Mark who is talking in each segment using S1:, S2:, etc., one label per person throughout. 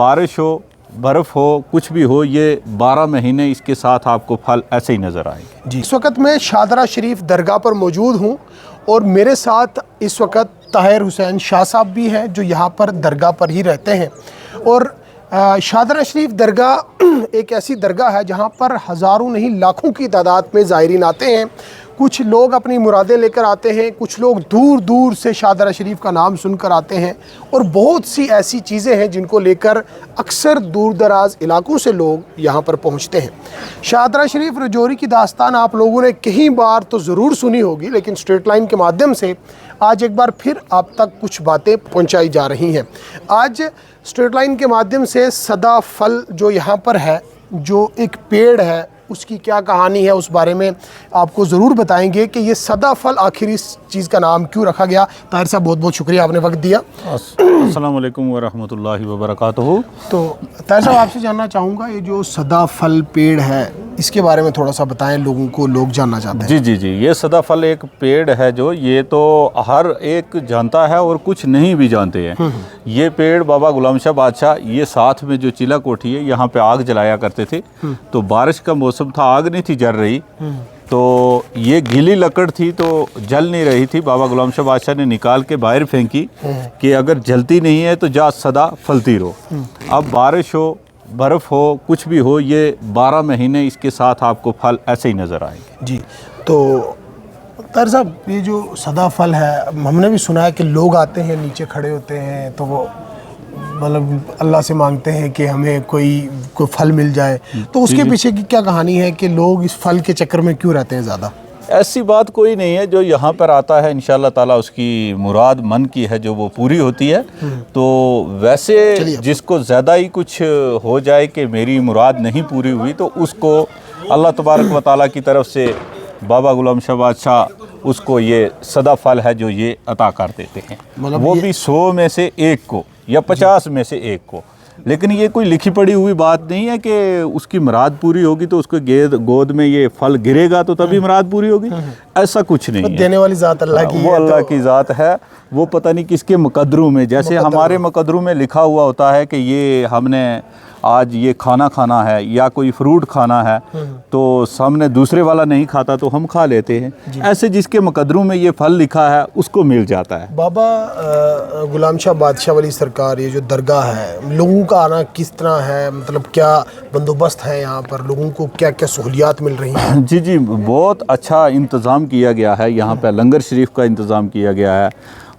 S1: बारिश हो, बर्फ़ हो, कुछ भी हो, ये 12 महीने इसके साथ आपको फल ऐसे ही नज़र आएंगे।
S2: जी, इस वक्त मैं शादरा शरीफ दरगाह पर मौजूद हूँ और मेरे साथ इस वक्त ताहिर हुसैन शाह साहब भी हैं जो यहाँ पर दरगाह पर ही रहते हैं। और शादरा शरीफ दरगाह एक ऐसी दरगाह है जहाँ पर हज़ारों नहीं लाखों की तादाद में ज़ायरीन आते हैं। कुछ लोग अपनी मुरादें लेकर आते हैं, कुछ लोग दूर दूर से शादरा शरीफ का नाम सुनकर आते हैं और बहुत सी ऐसी चीज़ें हैं जिनको लेकर अक्सर दूर दराज इलाकों से लोग यहाँ पर पहुँचते हैं। शादरा शरीफ रजौरी की दास्तान आप लोगों ने कई बार तो ज़रूर सुनी होगी, लेकिन स्ट्रेट लाइन के माध्यम से आज एक बार फिर आप तक कुछ बातें पहुँचाई जा रही हैं। आज स्ट्रेट लाइन के माध्यम से सदा फल जो यहाँ पर है, जो एक पेड़ है, उसकी क्या कहानी है उस बारे में आपको ज़रूर बताएंगे कि ये सदा फल आखिर इस चीज़ का नाम क्यों रखा गया। ताहिर साहब बहुत बहुत शुक्रिया, आपने वक्त दिया।
S1: अस्सलाम वालेकुम वरहमतुल्लाहि वबरकातुहू।
S2: तो ताहिर साहब आपसे जानना चाहूँगा, ये जो सदा फल पेड़ है इसके बारे में थोड़ा सा बताएं लोगों को, लोग जानना चाहते हैं।
S1: जी जी जी, ये सदा फल एक पेड़ है जो ये तो हर एक जानता है और कुछ नहीं भी जानते हैं। ये पेड़ बाबा गुलाम शाह बादशाह, ये साथ में जो चिला कोठी है यहाँ पे आग जलाया करते थे। तो बारिश का मौसम था, आग नहीं थी जल रही, तो ये गीली लकड़ थी तो जल नहीं रही थी। बाबा गुलाम शाह बादशाह ने निकाल के बाहर फेंकी कि अगर जलती नहीं है तो जा सदा फलती रहो। अब बारिश हो, बर्फ़ हो, कुछ भी हो, ये 12 महीने इसके साथ आपको फल ऐसे ही नज़र आएंगे।
S2: जी, तो ताहिर साहब ये जो सदा फल है, हमने भी सुना है कि लोग आते हैं, नीचे खड़े होते हैं, तो वो मतलब अल्लाह से मांगते हैं कि हमें कोई फल मिल जाए। तो उसके पीछे की क्या कहानी है कि लोग इस फल के चक्कर में क्यों रहते हैं ज़्यादा?
S1: ऐसी बात कोई नहीं है, जो यहाँ पर आता है इंशाअल्लाह ताला उसकी मुराद मन की है जो वो पूरी होती है। तो वैसे जिसको ज़्यादा ही कुछ हो जाए कि मेरी मुराद नहीं पूरी हुई, तो उसको अल्लाह तबारक व तआला की तरफ से बाबा गुलाम शाह बादशाह उसको ये सदा फल है जो ये अता कर देते हैं। वो भी 100 में से 1 को या 50 में से 1 को। लेकिन ये कोई लिखी पड़ी हुई बात नहीं है कि उसकी मुराद पूरी होगी तो उसको गोद में ये फल गिरेगा तो तभी मुराद पूरी होगी। ऐसा कुछ नहीं है।
S2: देने वाली ज़ात अल्लाह की है,
S1: वो अल्लाह की ज़ात है। वो पता नहीं किसके मुकद्दरों में, जैसे हमारे मुकद्दरों में लिखा हुआ होता है कि ये हमने आज ये खाना खाना है या कोई फ्रूट खाना है, तो सामने दूसरे वाला नहीं खाता तो हम खा लेते हैं। ऐसे जिसके मुकद्दरों में ये फल लिखा है उसको मिल जाता है।
S2: बाबा गुलाम शाह बादशाह वाली सरकार, ये जो दरगाह है, लोगों का आना किस तरह है, मतलब क्या बंदोबस्त है यहाँ पर, लोगों को क्या क्या सहूलियात मिल रही हैं?
S1: जी जी, बहुत अच्छा इंतज़ाम किया गया है यहाँ पे। लंगर शरीफ का इंतज़ाम किया गया है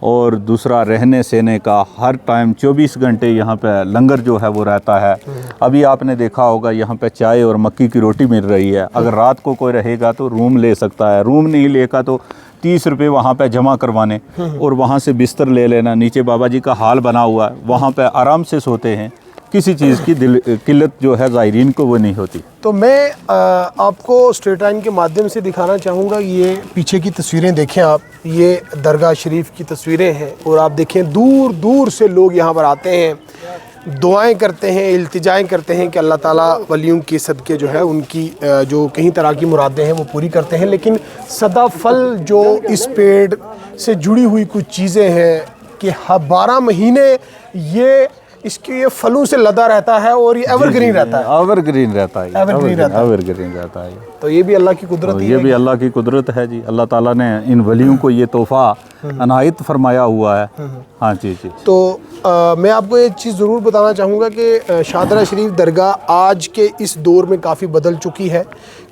S1: और दूसरा रहने सहने का हर टाइम 24 घंटे यहाँ पे लंगर जो है वो रहता है। अभी आपने देखा होगा यहाँ पे चाय और मक्की की रोटी मिल रही है। अगर रात को कोई रहेगा तो रूम ले सकता है, रूम नहीं लेगा तो 30 रुपये वहाँ पे जमा करवाने और वहाँ से बिस्तर ले लेना। नीचे बाबा जी का हाल बना हुआ है, वहाँ पे आराम से सोते हैं। किसी चीज़ की किल्लत जो है ज़ायरीन को वो नहीं होती।
S2: तो मैं आपको स्ट्रेट लाइन के माध्यम से दिखाना चाहूँगा, ये पीछे की तस्वीरें देखें आप, ये दरगाह शरीफ की तस्वीरें हैं और आप देखें दूर दूर से लोग यहाँ पर आते हैं, दुआएं करते हैं, इल्तिजाएं करते हैं कि अल्लाह ताला वलियों के सदक़े जो है उनकी जो कई तरह की मुरादें हैं वो पूरी करते हैं। लेकिन सदा फल जो इस पेड़ से जुड़ी हुई कुछ चीज़ें हैं कि 12 महीने ये इसके ये फलों से लदा रहता है और ये एवरग्रीन रहता है।
S1: एवरग्रीन रहता है, एवरग्रीन रहता है।
S2: तो ये भी अल्लाह की कुदरत है।
S1: ये भी अल्लाह की कुदरत है जी। अल्लाह ताला ने इन वलियों को ये तोहफ़ा अनायत फरमाया हुआ है। हाँ जी जी।
S2: तो मैं आपको एक चीज़ ज़रूर बताना चाहूँगा कि शादरा शरीफ दरगाह आज के इस दौर में काफ़ी बदल चुकी है।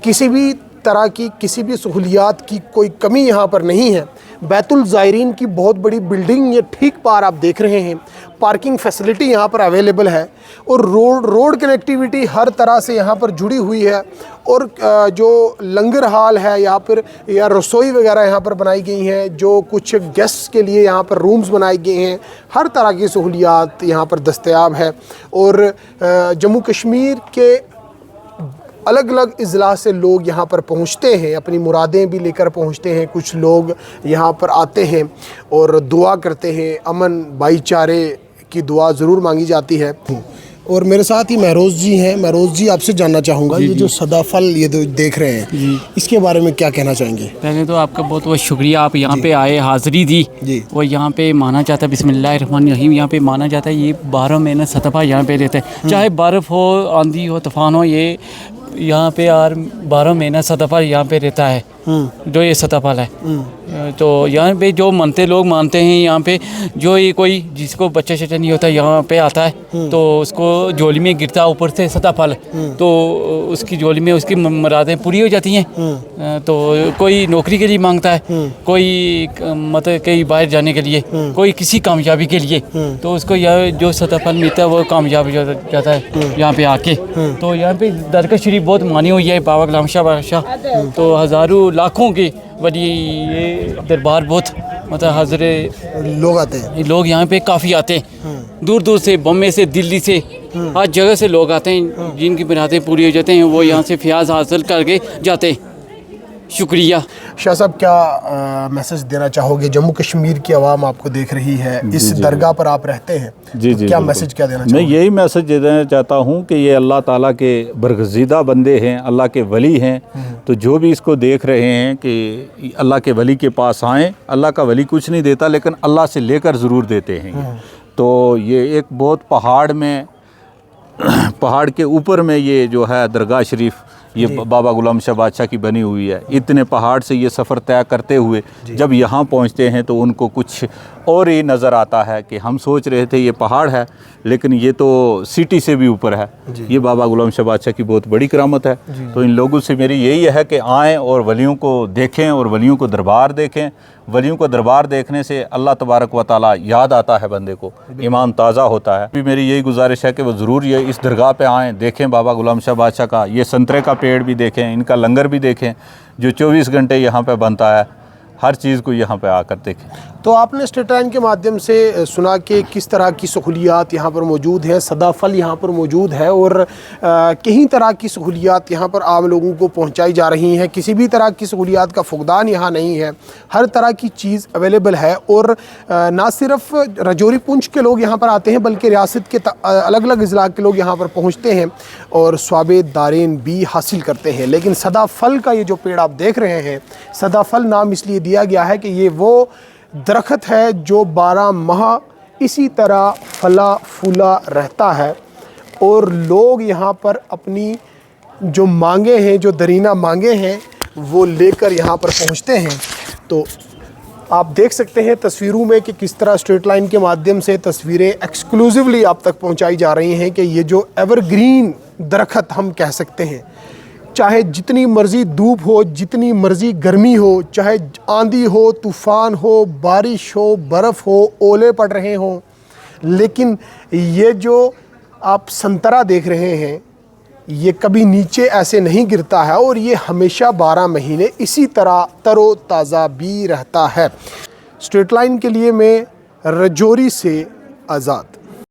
S2: किसी भी तरह की किसी भी सहूलियात की कोई कमी यहाँ पर नहीं है। बैतुल ज़ायरीन की बहुत बड़ी बिल्डिंग ये ठीक पार आप देख रहे हैं, पार्किंग फैसिलिटी यहाँ पर अवेलेबल है और रोड कनेक्टिविटी हर तरह से यहाँ पर जुड़ी हुई है। और जो लंगर हाल है यहाँ पर या रसोई वगैरह यहाँ पर बनाई गई हैं, जो कुछ गेस्ट्स के लिए यहाँ पर रूम्स बनाए गए हैं, हर तरह की सहूलियात यहाँ पर दस्तयाब है। और जम्मू कश्मीर के अलग अलग अजला से लोग यहाँ पर पहुँचते हैं, अपनी मुरादें भी लेकर पहुँचते हैं। कुछ लोग यहाँ पर आते हैं और दुआ करते हैं, अमन भाईचारे की दुआ ज़रूर मांगी जाती है। اور میرے ساتھ ہی مہروز جی ہیں. مہروز جی آپ سے جاننا چاہوں گا یہ جو صدا پھل یہ جو دیکھ رہے ہیں اس کے بارے میں کیا کہنا چاہیں گے؟
S3: پہلے تو آپ کا بہت بہت شکریہ, آپ یہاں پہ آئے, حاضری دی. وہ یہاں پہ مانا جاتا ہے بسم اللہ الرحمن الرحیم, یہاں پہ مانا جاتا ہے یہ 12 مہینے صدا پھل یہاں پہ رہتے ہیں, چاہے برف ہو, آندھی ہو, طوفان ہو, یہ یہاں پہ 12 مہینہ صدا پھل یہاں پہ رہتا ہے جو یہ صدا پھل ہے. تو یہاں پہ جو لوگ مانتے ہیں یہاں پہ جو یہ کوئی جس کو بچہ شچہ نہیں ہوتا یہاں پہ آتا ہے تو اس کو جھولی میں گرتا اوپر سے صدا پھل, تو اس کی جھولی میں اس کی مرادیں پوری ہو جاتی ہیں. تو کوئی نوکری کے لیے مانگتا ہے, کوئی مطلب کہیں باہر جانے کے لیے, کوئی کسی کامیابی کے لیے, تو اس کو یہ جو صدا پھل ملتا ہے وہ کامیاب ہو جاتا ہے یہاں پہ آ کے. تو یہاں پہ درگاہ شریف بہت مانی ہوئی ہے بابا غلام شاہ بادشاہ, تو ہزاروں لاکھوں کے ولی یہ دربار بہت مطلب حضرت لوگ یہاں پہ کافی آتے ہیں دور دور سے, بمبے سے, دلی سے, ہر جگہ سے لوگ آتے ہیں جن کی مرادیں پوری ہو جاتے ہیں, وہ یہاں سے فیاض حاصل کر کے جاتے ہیں. شکریہ.
S2: شاہ صاحب کیا میسج دینا چاہو گے؟ جموں کشمیر کی عوام آپ کو دیکھ رہی ہے, اس درگاہ پر آپ رہتے ہیں, کیا میسج کیا دینا چاہو گے؟
S1: میں یہی میسج دینا چاہتا ہوں کہ یہ اللہ تعالیٰ کے برگزیدہ بندے ہیں, اللہ کے ولی ہیں. تو جو بھی اس کو دیکھ رہے ہیں کہ اللہ کے ولی کے پاس آئیں. اللہ کا ولی کچھ نہیں دیتا لیکن اللہ سے لے کر ضرور دیتے ہیں. تو یہ ایک بہت پہاڑ کے اوپر میں یہ جو ہے درگاہ شریف یہ بابا غلام شاہ بادشاہ کی بنی ہوئی ہے. اتنے پہاڑ سے یہ سفر طے کرتے ہوئے جب یہاں پہنچتے ہیں تو ان کو کچھ اور ہی نظر آتا ہے کہ ہم سوچ رہے تھے یہ پہاڑ ہے لیکن یہ تو سٹی سے بھی اوپر ہے. یہ بابا غلام شاہ بادشاہ کی بہت بڑی کرامت ہے. تو ان لوگوں سے میری یہی ہے کہ آئیں اور ولیوں کو دیکھیں اور ولیوں کو دربار دیکھیں. ولیوں کو دربار دیکھنے سے اللہ تبارک و تعالیٰ یاد آتا ہے بندے کو, ایمان تازہ ہوتا ہے. بھی میری یہی گزارش ہے کہ وہ ضرور یہ اس درگاہ پہ آئیں, دیکھیں بابا غلام شاہ بادشاہ کا یہ سنترے کا پیڑ بھی دیکھیں, ان کا لنگر بھی دیکھیں جو 24 گھنٹے یہاں پہ بنتا ہے. ہر چیز کو یہاں پہ آ کر دیکھیں.
S2: تو آپ نے اسٹیٹ لائن کے مادھیم سے سنا کہ کس طرح کی سہولیات یہاں پر موجود ہیں, صدا پھل یہاں پر موجود ہے اور کئی طرح کی سہولیات یہاں پر عام لوگوں کو پہنچائی جا رہی ہیں. کسی بھی طرح کی سہولیات کا فقدان یہاں نہیں ہے, ہر طرح کی چیز اویلیبل ہے. اور نہ صرف رجوری پونچھ کے لوگ یہاں پر آتے ہیں بلکہ ریاست کے الگ الگ اضلاع کے لوگ یہاں پر پہنچتے ہیں اور ثواب دارین بھی حاصل کرتے ہیں. لیکن صدا پھل کا یہ جو پیڑ آپ دیکھ رہے ہیں, صدا پھل نام اس لیے دیا گیا ہے کہ یہ وہ درخت ہے جو 12 ماہ اسی طرح پھلا پھولا رہتا ہے. اور لوگ یہاں پر اپنی جو مانگیں ہیں, جو درینہ مانگیں ہیں, وہ لے کر یہاں پر پہنچتے ہیں. تو آپ دیکھ سکتے ہیں تصویروں میں کہ کس طرح اسٹریٹ لائن کے مادھیم سے تصویریں ایکسکلوزیولی آپ تک پہنچائی جا رہی ہیں کہ یہ جو ایور گرین درخت ہم کہہ سکتے ہیں, چاہے جتنی مرضی دھوپ ہو, جتنی مرضی گرمی ہو, چاہے آندھی ہو, طوفان ہو, بارش ہو, برف ہو, اولے پڑ رہے ہوں, لیکن یہ جو آپ سنترا دیکھ رہے ہیں یہ کبھی نیچے ایسے نہیں گرتا ہے اور یہ ہمیشہ 12 مہینے اسی طرح تر و تازہ بھی رہتا ہے. اسٹریٹ لائن کے لیے میں رجوری سے آزاد.